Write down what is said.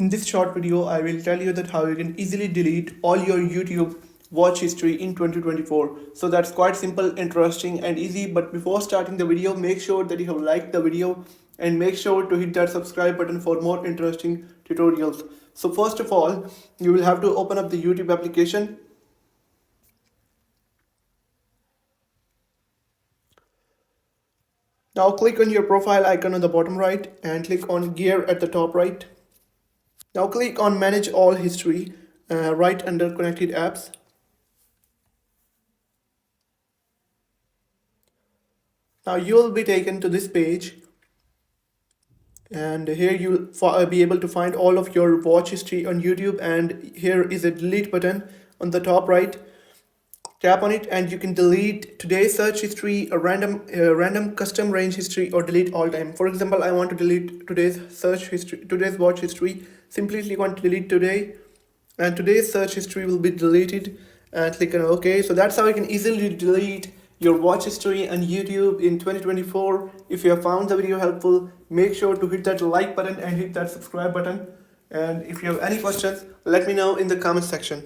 In this short video, I will tell you that how you can easily delete all your YouTube watch history in 2024. So that's quite simple, interesting and easy. But before starting the video, make sure that you have liked the video and make sure to hit that subscribe button for more interesting tutorials. So first of all, you will have to open up the YouTube application. Now click on your profile icon on the bottom right and click on gear at the top right. Now click on manage all history right under connected apps. Now you will be taken to this page and here you'll be able to find all of your watch history on YouTube, and here is a delete button on the top right. Tap on it and you can delete today's search history, a random custom range history, or delete all time. For example, I want to delete today's search history, today's watch history. Simply click on delete today and today's search history will be deleted and click on OK. So that's how you can easily delete your watch history on YouTube in 2024. If you have found the video helpful, make sure to hit that like button and hit that subscribe button. And if you have any questions, let me know in the comment section.